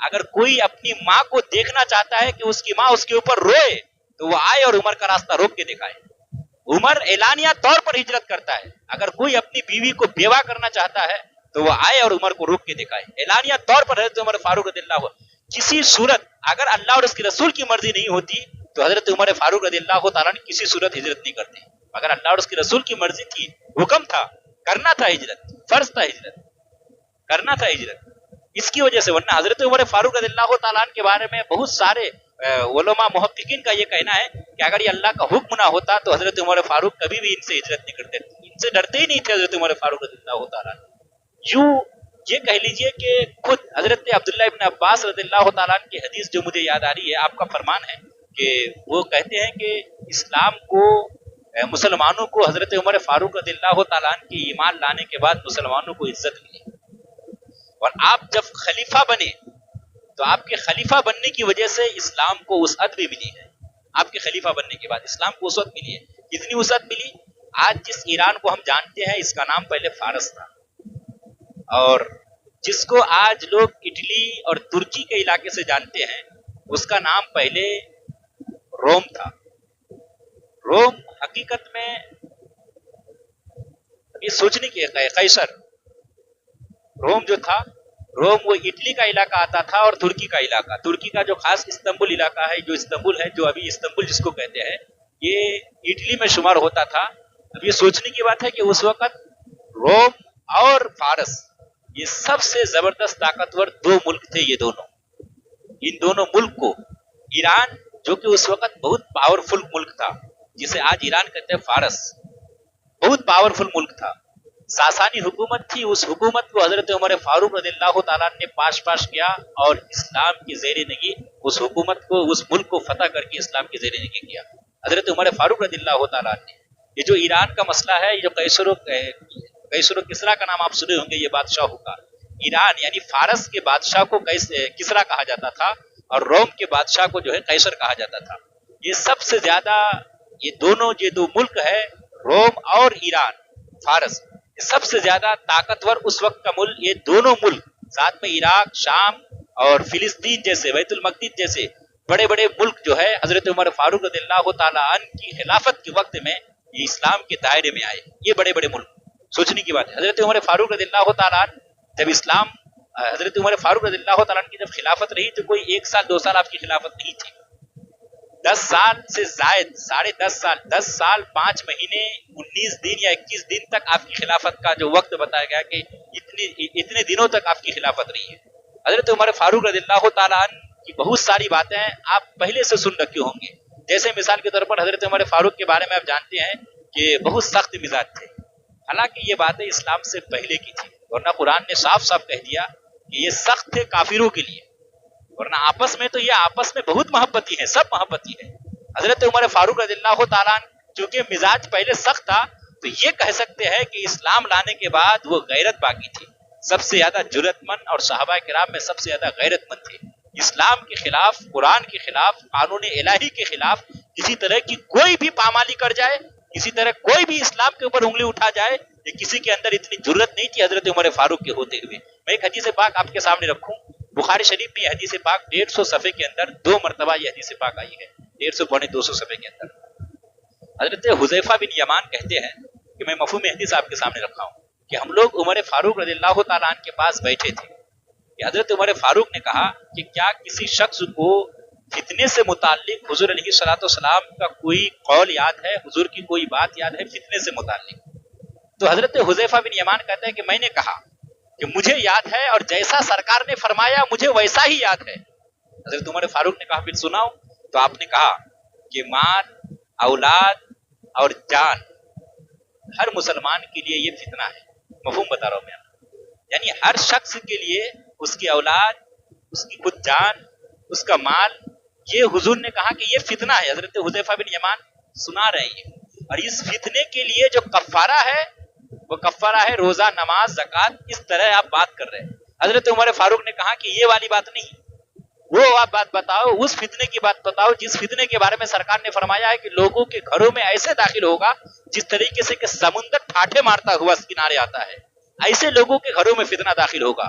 اگر کوئی اپنی ماں کو دیکھنا چاہتا ہے کہ اس کی ماں اس کے اوپر روئے تو وہ آئے اور عمر کا راستہ روک کے دکھائے. عمر اعلانیہ طور پر ہجرت کرتا ہے. اگر کوئی اپنی بیوی کو بیوہ کرنا چاہتا ہے تو وہ آئے اور عمر کو روک کے دکھائے. اعلانیہ طور پر حضرت عمر فاروق رضی اللہ عنہ کسی صورت اگر اللہ اور اس کے رسول کی مرضی نہیں ہوتی تو حضرت عمر فاروق رضی اللہ تعالیٰ نے کسی صورت ہجرت نہیں کرتے. اگر اللہ اور اس کے رسول کی مرضی تھی, حکم تھا, کرنا تھا ہجرت, فرض تھا ہجرت, کرنا تھا ہجرت, اس کی وجہ سے. ورنہ حضرت عمر فاروق رضی اللہ تعالیٰ عنہ کے بارے میں بہت سارے علماء محققین کا یہ کہنا ہے کہ اگر یہ اللہ کا حکم نہ ہوتا تو حضرت عمر فاروق کبھی بھی ان سے ہجرت نہیں کرتے, ان سے ڈرتے ہی نہیں تھے حضرت عمر فاروق رضی اللہ تعالیٰ عنہ. یوں یہ کہہ لیجئے کہ خود حضرت عبداللہ ابن عباس رضی اللہ تعالیٰ عنہ کی حدیث جو مجھے یاد آ رہی ہے, آپ کا فرمان ہے کہ وہ کہتے ہیں کہ اسلام کو, مسلمانوں کو حضرت عمر فاروق رضی اللہ تعالیٰ عنہ کی ایمان لانے کے بعد مسلمانوں کو عزت ملی. اور آپ جب خلیفہ بنے تو آپ کے خلیفہ بننے کی وجہ سے اسلام کو وسعت بھی ملی ہے. آپ کے خلیفہ بننے کے بعد اسلام کو وسعت ملی ہے. کتنی وسعت ملی؟ آج جس ایران کو ہم جانتے ہیں اس کا نام پہلے فارس تھا, اور جس کو آج لوگ اٹلی اور ترکی کے علاقے سے جانتے ہیں اس کا نام پہلے روم تھا. روم حقیقت میں یہ سوچنے کی قیصر, روم جو تھا, روم وہ اٹلی کا علاقہ آتا تھا اور ترکی کا علاقہ, ترکی کا جو خاص استنبول علاقہ ہے, جو استنبول ہے, جو ابھی استنبول جس کو کہتے ہیں, یہ اٹلی میں شمار ہوتا تھا. اب یہ سوچنے کی بات ہے کہ اس وقت روم اور فارس یہ سب سے زبردست طاقتور دو ملک تھے. یہ دونوں, ان دونوں ملک کو ایران جو کہ اس وقت بہت پاورفل ملک تھا, جسے آج ایران کہتے ہیں فارس, بہت پاورفل ملک تھا, ساسانی حکومت تھی. اس حکومت کو حضرت عمر فاروق رضی اللہ تعالیٰ نے پاش کیا اور اسلام کی زیر نگی اس حکومت کو, اس ملک کو فتح کر کے اسلام کی زیر نگی کیا حضرت عمر فاروق رضی اللہ تعالیٰ نے. یہ جو ایران کا مسئلہ ہے, یہ جو قیصر و کسریٰ کا نام آپ سنے ہوں گے, یہ بادشاہوں کا, ایران یعنی فارس کے بادشاہ کو کسریٰ کہا جاتا تھا اور روم کے بادشاہ کو جو ہے قیصر کہا جاتا تھا. یہ سب سے زیادہ, یہ دو ملک ہے روم اور ایران, فارس, سب سے زیادہ طاقتور اس وقت کا ملک. یہ دونوں ملک ساتھ میں عراق, شام اور فلسطین جیسے, بیت المقدس جیسے بڑے بڑے ملک جو ہے حضرت عمر فاروق رضی اللہ تعالیٰ عنہ کی خلافت کے وقت میں یہ اسلام کے دائرے میں آئے. یہ بڑے بڑے ملک, سوچنے کی بات ہے. حضرت عمر فاروق رضی اللہ تعالیٰ عنہ جب اسلام, حضرت عمر فاروق رضی اللہ تعالیٰ عنہ کی جب خلافت رہی تو کوئی 1 سال 2 سال آپ کی خلافت نہیں تھی, 10 سال سے زائد, 10.5 سال, 10 سال 5 مہینے 19 دن یا 21 دن تک آپ کی خلافت کا جو وقت بتایا گیا کہ اتنے دنوں تک آپ کی خلافت رہی ہے. حضرت عمر فاروق رضی اللہ تعالیٰ عنہ کی بہت ساری باتیں آپ پہلے سے سن رکھے ہوں گے. جیسے مثال کے طور پر حضرت عمر فاروق کے بارے میں آپ جانتے ہیں کہ بہت سخت مزاج تھے, حالانکہ یہ باتیں اسلام سے پہلے کی تھی, ورنہ قرآن نے صاف صاف کہہ دیا کہ یہ سخت تھے کافروں کے لیے, ورنہ آپس میں تو یہ آپس میں بہت محبتی ہے, سب محبتی ہے. حضرت عمر فاروق رضی اللہ تعالیٰ عنہ چونکہ مزاج پہلے سخت تھا تو یہ کہہ سکتے ہیں کہ اسلام لانے کے بعد وہ غیرت باقی تھی, سب سے زیادہ جرأت مند, اور صحابہ کرام میں سب سے زیادہ غیرت مند تھے. اسلام کے خلاف, قرآن کے خلاف, قانون الہی کے خلاف کسی طرح کی کوئی بھی پامالی کر جائے, کسی طرح کوئی بھی اسلام کے اوپر انگلی اٹھا جائے, یہ کسی کے اندر اتنی جرأت نہیں تھی حضرت عمر فاروق کے ہوتے ہوئے. میں ایک حدیث پاک آپ کے سامنے رکھوں, بخاری شریف میں یہ حدیث پاک 150 صفحے کے اندر 2 مرتبہ یہ حدیث پاک آئی ہے, 150 پونے 200 صفحے کے اندر. حضرت حذیفہ بن یمان کہتے ہیں کہ میں مفہوم حدیث آپ کے سامنے رکھا ہوں کہ ہم لوگ عمر فاروق رضی اللہ تعالیٰ عنہ کے پاس بیٹھے تھے کہ حضرت عمر فاروق نے کہا کہ کیا کسی شخص کو فتنے سے متعلق حضور علیہ الصلوۃ والسلام کا کوئی قول یاد ہے, حضور کی کوئی بات یاد ہے فتنے سے متعلق؟ تو حضرت حذیفہ بن یمان کہتے ہیں کہ میں نے کہا کہ مجھے یاد ہے اور جیسا سرکار نے فرمایا مجھے ویسا ہی یاد ہے. حضرت عمر فاروق نے کہا پھر سناؤ, تو آپ نے کہا کہ مال, اولاد اور جان ہر مسلمان کے لیے یہ فتنہ ہے. مفہوم بتا رہا ہوں میں, یعنی ہر شخص کے لیے اس کی اولاد, اس کی خود جان, اس کا مال, یہ حضور نے کہا کہ یہ فتنہ ہے. حضرت حذیفہ بن یمان سنا رہے ہیں, اور اس فتنے کے لیے جو کفارہ ہے وہ کفارہ ہے روزہ, نماز, زکات. اس طرح آپ بات کر رہے ہیں. حضرت عمر فاروق نے کہا کہ یہ والی بات نہیں, وہ آپ بات بتاؤ, اس فتنے کی بات بتاؤ جس فتنے کے بارے میں سرکار نے فرمایا ہے کہ لوگوں کے گھروں میں ایسے داخل ہوگا جس طریقے سے کہ سمندر ٹھاٹھے مارتا ہوا کنارے آتا ہے, ایسے لوگوں کے گھروں میں فتنہ داخل ہوگا.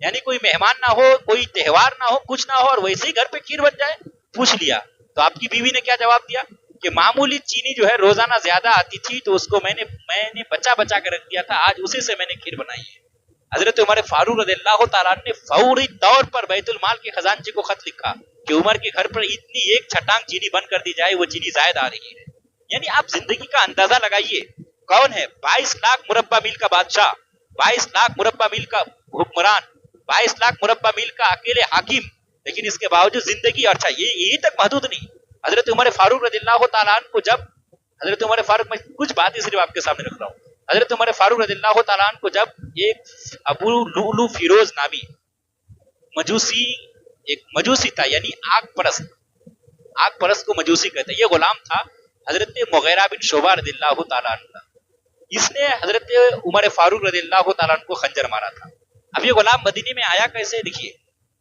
یعنی کوئی مہمان نہ ہو, کوئی تہوار نہ ہو, کچھ نہ ہو, اور ویسے ہی گھر پہ کھیر بن جائے. پوچھ لیا تو آپ کی بیوی نے کیا جواب دیا کہ معمولی چینی جو ہے روزانہ زیادہ آتی تھی تو اس کو میں نے بچا کے رکھ دیا تھا, آج اسی سے میں نے کھیر بنائی ہے. حضرت عمر فاروق رضی اللہ تعالیٰ نے فوری طور پر بیت المال کے خزانچی کو خط لکھا کہ عمر کے گھر پر اتنی ایک چھٹانگ چینی بند کر دی جائے, وہ چینی زائد آ رہی ہے. یعنی آپ زندگی کا اندازہ لگائیے, کون ہے 22 لاکھ مربع میل کا بادشاہ, 22 لاکھ مربع میل کا حکمران, 22 لاکھ مربع میل کا اکیلے حاکم, لیکن اس کے باوجود زندگی, اچھا یہی تک محدود نہیں. حضرت عمر فاروق رضی اللہ تعالیٰ عنہ کو جب حضرت عمر فاروق, میں کچھ باتیں صرف آپ کے سامنے رکھ رہا ہوں, حضرت عمر فاروق رضی اللہ تعالیٰ عنہ کو جب ایک ابو لؤلؤ فیروز نامی مجوسی, ایک مجوسی تھا, یعنی آگ پرست کو مجوسی کہتے ہیں, یہ غلام تھا حضرت مغیرہ بن شعبہ رضی اللہ تعالیٰ عنہ, اس نے حضرت عمر فاروق رضی اللہ تعالیٰ عنہ کو خنجر مارا تھا. اب یہ غلام مدینے میں آیا کیسے, دیکھیے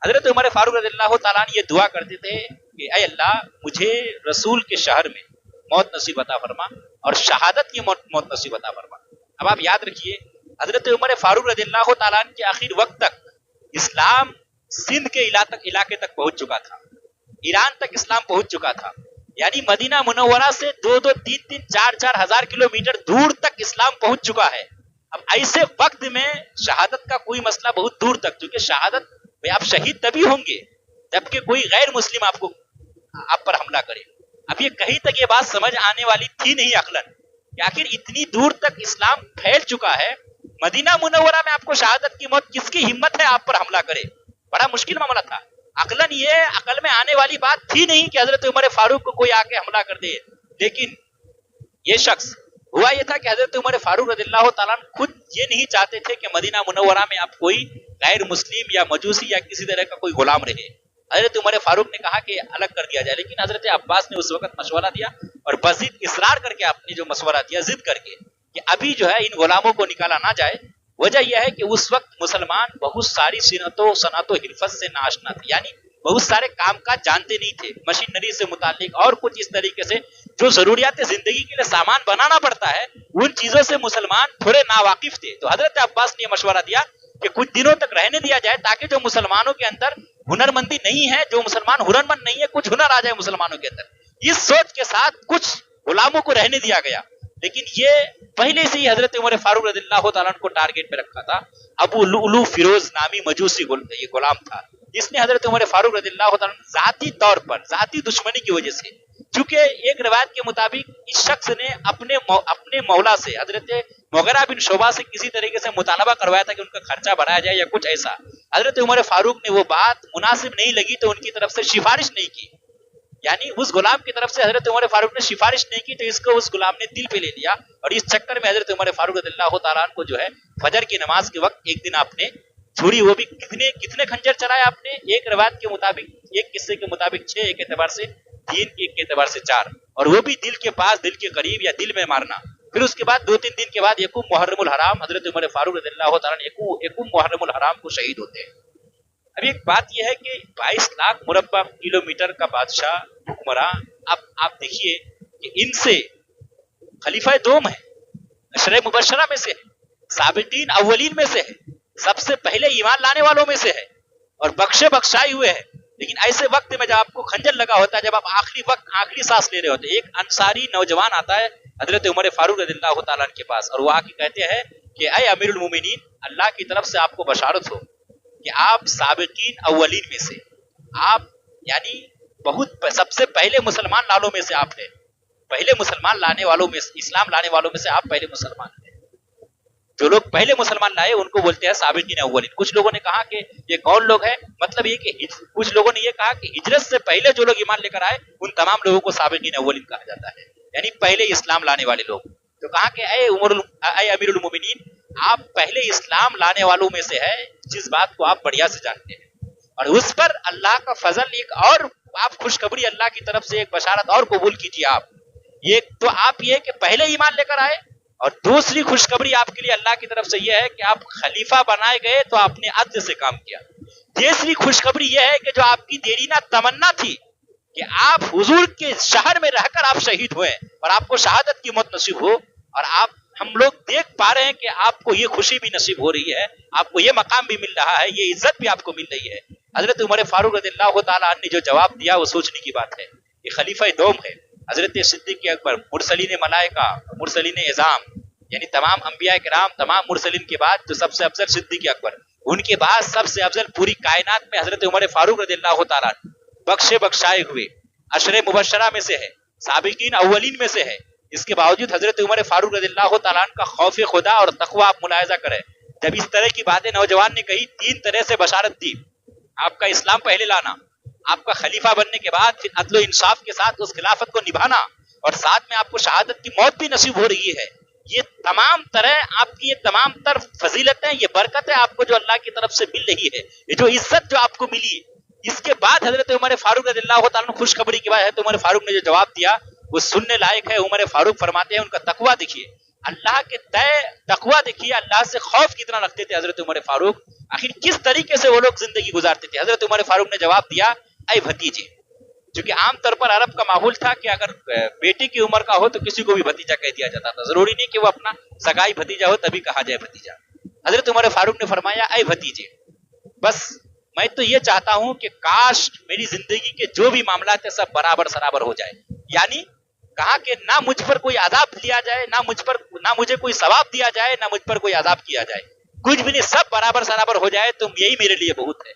حضرت عمر فاروق رضی اللہ تعالیٰ عنہ یہ دعا کرتے تھے کہ اے اللہ مجھے رسول کے شہر میں موت نصیب عطا فرما اور شہادت کی موت نصیب عطا فرما. اب آپ یاد رکھیے حضرت عمر فاروق رضی اللہ تعالیٰ عنہ کے آخر وقت تک اسلام سندھ کے علاقے تک پہنچ چکا تھا, ایران تک اسلام پہنچ چکا تھا. یعنی مدینہ منورہ سے 2-2, 3-3, 4-4 ہزار کلومیٹر دور تک اسلام پہنچ چکا ہے. اب ایسے وقت میں شہادت کا کوئی مسئلہ بہت دور تک, کیونکہ شہادت آپ شہید تبھی ہوں گے جبکہ کوئی غیر مسلم آپ پر حملہ کرے. اب یہ کہیں تک یہ بات سمجھ آنے والی تھی نہیں عقلاً کہ آخر اتنی دور تک اسلام پھیل چکا ہے, مدینہ منورہ میں آپ کو شہادت کی موت, کس کی ہمت ہے آپ پر حملہ کرے. بڑا مشکل معاملہ تھا. عقلاً یہ عقل میں آنے والی بات تھی نہیں کہ حضرت عمر فاروق کو کوئی آ کے حملہ کر دے. لیکن یہ شخص, ہوا یہ تھا کہ حضرت عمر فاروق رضی اللہ تعالیٰ خود یہ نہیں چاہتے تھے کہ مدینہ منورہ میں آپ کوئی غیر مسلم یا مجوسی یا کسی طرح کا کوئی غلام رہے. حضرت عمر فاروق نے کہا کہ الگ کر دیا جائے, لیکن حضرت عباس نے اس وقت مشورہ دیا اور بزید اصرار کر کے آپ نے جو مشورہ دیا, ضد کر کے, کہ ابھی جو ہے ان غلاموں کو نکالا نہ جائے. وجہ یہ ہے کہ اس وقت مسلمان بہت ساری صنعت و حرفت سے ناشنا تھے, یعنی بہت سارے کام کاج جانتے نہیں تھے, مشینری سے متعلق اور کچھ اس طریقے سے جو ضروریات زندگی کے لیے سامان بنانا پڑتا ہے, ان چیزوں سے مسلمان تھوڑے ناواقف تھے. تو حضرت عباس نے یہ مشورہ دیا کہ کچھ دنوں تک رہنے دیا جائے تاکہ جو مسلمانوں کے اندر ہنرمندی نہیں ہے, جو مسلمان ہنرمند نہیں ہے, کچھ ہنر آ جائے مسلمانوں کے اندر. اس سوچ کے ساتھ کچھ غلاموں کو رہنے دیا گیا, لیکن یہ پہلے سے ہی حضرت عمر فاروق رضی اللہ تعالیٰ عنہ کو ٹارگیٹ پہ رکھا تھا. ابو لؤلؤ فیروز نامی مجوسی یہ غلام تھا, جس نے حضرت عمر فاروق رضی اللہ تعالیٰ عنہ ذاتی طور پر, ذاتی دشمنی کی وجہ سے, چونکہ ایک روایت کے مطابق اس شخص نے اپنے مولا سے حضرت مغیرہ بن شعبہ سے کسی طریقے سے مطالبہ کروایا تھا کہ ان کا خرچہ بڑھایا جائے یا کچھ ایسا. حضرت عمر فاروق نے وہ بات مناسب نہیں لگی تو ان کی طرف سے سفارش نہیں کی, یعنی اس غلام کی طرف سے حضرت عمر فاروق نے سفارش نہیں کی, تو اس کو اس غلام نے دل پہ لے لیا. اور اس چکر میں حضرت عمر فاروق رضی اللہ تعالیٰ عنہ کو جو ہے فجر کی نماز کے وقت ایک دن آپ نے چھری, وہ بھی کتنے خنجر چلائے آپ نے, ایک روایت کے مطابق, ایک قصے کے مطابق 6, ایک اعتبار سے 3, ایک اعتبار سے 4, اور وہ بھی دل کے پاس, دل کے قریب یا دل میں مارنا. پھر اس کے بعد 2-3 دن کے بعد یکم محرم الحرام حضرت عمر فاروق رضی اللہ تعالیٰ عنہ یکم محرم الحرام کو شہید ہوتے ہیں. اب ایک بات یہ ہے کہ 22 لاکھ مربع کلومیٹر کا بادشاہ حکمراں, اب آپ دیکھیے کہ ان سے خلیفہ دوم ہے, اشرے مبشرہ میں سے ہے, سابقین اولین میں سے ہے, سب سے پہلے ایمان لانے والوں میں سے ہے, اور بخشائے ہوئے ہیں. لیکن ایسے وقت میں جب آپ کو خنجر لگا ہوتا ہے, جب آپ آخری سانس لے رہے ہوتے ہیں, ایک انصاری نوجوان آتا ہے حضرت عمر فاروق رضی اللہ تعالیٰ عنہ کے پاس, اور وہ آ کے کہتے ہیں کہ اے امیر المومنین, اللہ کی طرف سے آپ کو بشارت ہو کہ آپ سابقین اولین میں سے, آپ یعنی سب سے پہلے مسلمان لالوں میں سے آپ ہیں, پہلے مسلمان لانے والوں میں, اسلام لانے والوں میں سے آپ پہلے مسلمان ہیں. جو لوگ پہلے مسلمان لائے ان کو بولتے ہیں سابقین اولین. کچھ لوگوں نے کہا کہ یہ کون لوگ ہیں, مطلب یہ کہ کچھ لوگوں نے یہ کہا کہ ہجرت سے پہلے جو لوگ ایمان لے کر آئے ان تمام لوگوں کو سابقین اولین کہا جاتا ہے, یعنی پہلے اسلام لانے والے لوگ. تو کہا کہ اے امیر المومنین, آپ پہلے اسلام لانے والوں میں سے ہے, جس بات کو آپ بڑھیا سے جانتے ہیں, اور اس پر اللہ کا فضل, ایک اور آپ خوشخبری اللہ کی طرف سے ایک بشارت اور قبول کیجیے. آپ یہ تو آپ یہ کہ پہلے ایمان لے کر آئے, اور دوسری خوشخبری آپ کے لیے اللہ کی طرف سے یہ ہے کہ آپ خلیفہ بنائے گئے تو آپ نے عدل سے کام کیا. تیسری خوشخبری یہ ہے کہ جو آپ کی دیرینہ تمنا تھی کہ آپ حضور کے شہر میں رہ کر آپ شہید ہوئے اور آپ کو شہادت کی موت نصیب ہو, اور آپ ہم لوگ دیکھ پا رہے ہیں کہ آپ کو یہ خوشی بھی نصیب ہو رہی ہے، آپ کو یہ مقام بھی مل رہا ہے، یہ عزت بھی آپ کو مل رہی ہے۔ حضرت عمر فاروق رضی اللہ تعالیٰ عنہ نے جو جواب دیا وہ سوچنے کی بات ہے۔ یہ خلیفہ دوم ہے، حضرت صدیق اکبر، مرسلین ملائکہ، مرسلین اعظام، یعنی تمام انبیاء کرام، تمام مرسلین کے بعد جو سب سے افضل صدیق اکبر، ان کے بعد سب سے افضل پوری کائنات میں حضرت عمر فاروق رضی اللہ تعالیٰ عنہ، بخشے بخشائے ہوئے عشر مبشرہ میں سے ہے، سابقین اولین میں سے ہے۔ اس کے باوجود حضرت عمر فاروق رضی اللہ تعالیٰ عنہ کا خوف خدا اور تقوی آپ ملاحظہ کریں۔ جب اس طرح کی باتیں نوجوان نے کہی، تین طرح سے بشارت دی: آپ کا اسلام پہلے لانا، آپ کا خلیفہ بننے کے بعد پھر عدل و انصاف کے ساتھ اس خلافت کو نبھانا، اور ساتھ میں آپ کو شہادت کی موت بھی نصیب ہو رہی ہے۔ یہ تمام طرح آپ کی یہ تمام تر فضیلتیں، یہ برکتیں آپ کو جو اللہ کی طرف سے مل رہی ہے، یہ جو عزت جو آپ کو ملی، اس کے بعد حضرت عمر فاروق رضی اللہ تعالیٰ عنہ خوشخبری کے بعد حضرت عمر فاروق نے جو جواب دیا وہ سننے لائق ہے۔ عمر فاروق فرماتے ہیں ان کا تقویٰ دیکھیے، اللہ کے تقویٰ دیکھیے، اللہ سے خوف کتنا رکھتے تھے حضرت عمر فاروق، آخر کس طریقے سے وہ لوگ زندگی گزارتے تھے۔ حضرت عمر فاروق نے جواب دیا: اے بھتیجے، چونکہ عام طور پر عرب کا ماحول تھا کہ اگر بیٹی کی عمر کا ہو تو کسی کو بھی بھتیجا کہہ دیا جاتا تھا، ضروری نہیں کہ وہ اپنا سگائی بھتیجا ہو تبھی کہا جائے بھتیجا۔ حضرت عمر فاروق نے فرمایا: اے بھتیجے، بس میں تو یہ چاہتا ہوں کہ کاش میری زندگی کے جو بھی معاملات ہیں سب برابر سرابر ہو جائے، یعنی کہا کہ نہ مجھ پر کوئی عذاب لیا جائے، نہ مجھے کوئی ثواب دیا جائے، نہ مجھ پر کوئی عذاب کیا جائے، کچھ بھی نہیں، سب برابر سرابر ہو جائے تو یہی میرے لیے بہت ہے۔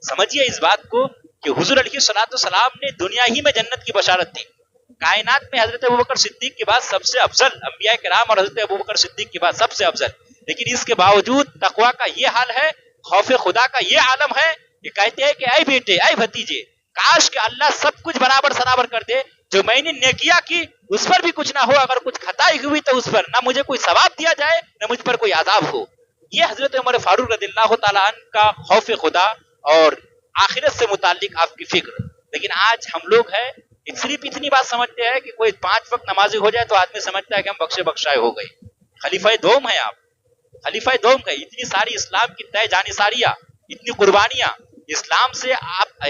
سمجھیے اس بات کو کہ حضور علیہ الصلوۃ والسلام نے دنیا ہی میں جنت کی بشارت دی۔ کائنات میں حضرت ابوبکر صدیق کے بعد سب سے افضل انبیاء کرام اور حضرت ابوبکر صدیق کے بعد سب سے افضل، لیکن اس کے باوجود تقویٰ کا یہ حال ہے، خوف خدا کا یہ عالم ہے کہ کہتے ہیں کہ اے بیٹے، اے بھتیجے، کاش کہ اللہ سب کچھ برابر سرابر کر دے، جو میں نے نیکیاں کی اس پر بھی کچھ نہ ہو، اگر کچھ خطائی ہوئی تو اس پر نہ مجھے کوئی ثواب دیا جائے نہ مجھ پر کوئی عذاب ہو۔ یہ حضرت عمر فاروق رضی اللہ تعالیٰ عنہ کا خوف خدا اور آخرت سے متعلق آپ کی فکر۔ لیکن آج ہم لوگ ہیں صرف اتنی بات سمجھتے ہیں کہ کوئی 5 وقت نمازی ہو جائے تو آدمی سمجھتا ہے کہ ہم بخشے بخشائے ہو گئے۔ خلیفہ دوم ہیں آپ، خلیفہ دوم کا اتنی ساری اسلام کی طے جانصاریاں، اتنی قربانیاں، اسلام سے آپ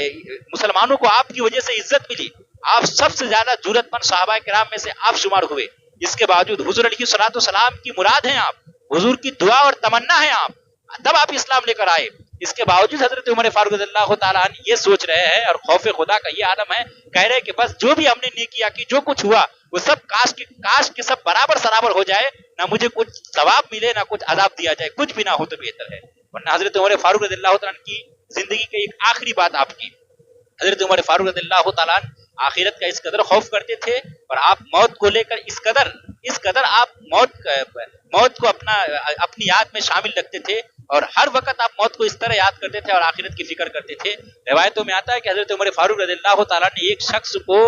مسلمانوں کو آپ کی وجہ سے عزت ملی، آپ سب سے زیادہ جرأت مند صحابہ کرام میں سے آپ شمار ہوئے، اس کے باوجود حضور علیہ الصلوۃ والسلام کی مراد ہیں آپ، حضور کی دعا اور تمنا ہے آپ، تب آپ اسلام لے کر آئے۔ اس کے باوجود حضرت عمر فاروق رضی اللہ تعالیٰ عنہ یہ سوچ رہے ہیں اور خوف خدا کا یہ عالم ہے، کہہ رہے کہ بس جو بھی ہم نے نیکیاں کی، جو کچھ ہوا وہ سب کاش کے سب برابر سرابر ہو جائے، نہ مجھے کچھ ثواب ملے نہ کچھ عذاب دیا جائے، کچھ بھی نہ ہو تو بہتر ہے۔ ورنہ حضرت عمر فاروق رضی اللہ تعالیٰ عنہ کی زندگی کی ایک آخری بات آپ کی، حضرت عمر فاروق رضی اللہ تعالیٰ عنہ آخرت کا اس قدر خوف کرتے تھے اور آپ موت کو لے کر اس قدر آپ موت کو اپنی یاد میں شامل رکھتے تھے، اور ہر وقت آپ موت کو اس طرح یاد کرتے تھے اور آخرت کی فکر کرتے تھے۔ روایتوں میں آتا ہے کہ حضرت عمر فاروق رضی اللہ تعالیٰ نے ایک شخص کو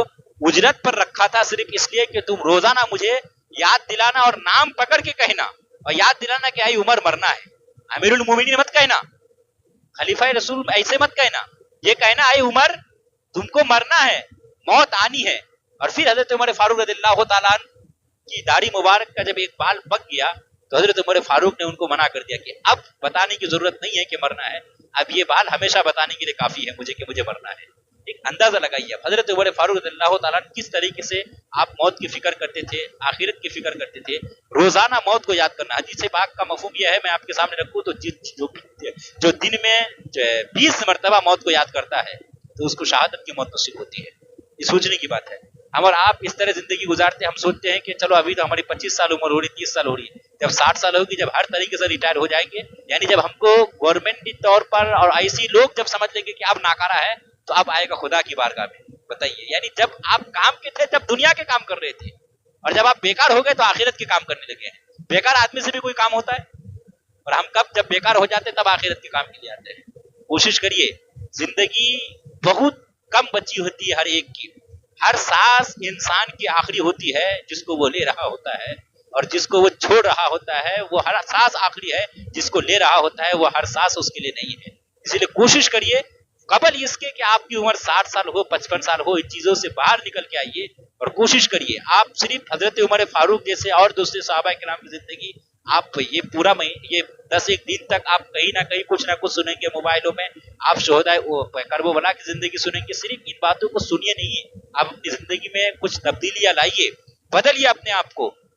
اجرت پر رکھا تھا صرف اس لیے کہ تم روزانہ مجھے یاد دلانا اور نام پکڑ کے کہنا اور یاد دلانا کہ اے عمر مرنا ہے، امیر المومنین مت کہنا، خلیفہ رسول ایسے مت کہنا، یہ کہنا اے عمر تم کو مرنا ہے، موت آنی ہے۔ اور پھر حضرت عمر فاروق رضی اللہ تعالیٰ کی داڑھی مبارک کا جب ایک بال پک گیا تو حضرت عمر فاروق نے ان کو منع کر دیا کہ اب بتانے کی ضرورت نہیں ہے کہ مرنا ہے، اب یہ بال ہمیشہ بتانے کے لیے کافی ہے مجھے کہ مجھے مرنا ہے۔ ایک اندازہ لگائیے اب حضرت عمر فاروق رضی اللہ تعالیٰ کس طریقے سے آپ موت کی فکر کرتے تھے، آخرت کی فکر کرتے تھے، روزانہ موت کو یاد کرنا۔ حدیث پاک کا مفہوم یہ ہے، میں آپ کے سامنے رکھوں تو جو دن میں 20 مرتبہ موت کو یاد کرتا ہے تو اس کو شہادت کی موت نصیب ہوتی ہے۔ یہ سوچنے کی بات ہے۔ ہم اور آپ اس طرح زندگی گزارتے ہیں، ہم سوچتے ہیں کہ چلو ابھی تو ہماری 25 سال عمر ہو رہی، 30 سال ہو رہی ہے، جب 60 سال ہوگی، جب ہر طریقے سے ریٹائر ہو جائیں گے، یعنی جب ہم کو گورنمنٹی طور پر اور ایسی لوگ جب سمجھ لیں گے کہ اب ناکارہ ہے تو اب آئے گا خدا کی بارگاہ میں۔ بتائیے، یعنی جب آپ کام کے تھے جب دنیا کے کام کر رہے تھے، اور جب آپ بیکار ہو گئے تو آخرت کے کام کرنے لگے ہیں۔ بیکار آدمی سے بھی کوئی کام ہوتا ہے، اور ہم کب جب بیکار ہو جاتے تب آخرت کے کام کے لیے آتے ہیں۔ کوشش کریے، زندگی بہت کم بچی ہوتی ہے ہر ایک کی، ہر سانس انسان کی آخری ہوتی ہے، جس کو وہ لے رہا ہوتا ہے اور جس کو وہ چھوڑ رہا ہوتا ہے، وہ ہر سانس آخری ہے، جس کو لے رہا ہوتا ہے وہ ہر سانس اس کے لیے نہیں ہے۔ اسی لیے کوشش کریے قبل اس کے کہ آپ کی عمر 60 سال ہو، 55 سال ہو، ان چیزوں سے باہر نکل کے آئیے اور کوشش کریے آپ صرف حضرت عمر فاروق جیسے اور دوسرے صحابہ کرام کی زندگی آپ یہ پورا یہ 10 دن تک آپ کہیں نہ کہیں کچھ نہ کچھ سنیں گے موبائلوں میں، آپ شہداء کربلا کی زندگی سنیں گے، صرف ان باتوں کو سنیے نہیں، آپ اپنی زندگی میں کچھ تبدیلیاں لائیے، بدلیے اپنے آپ کو،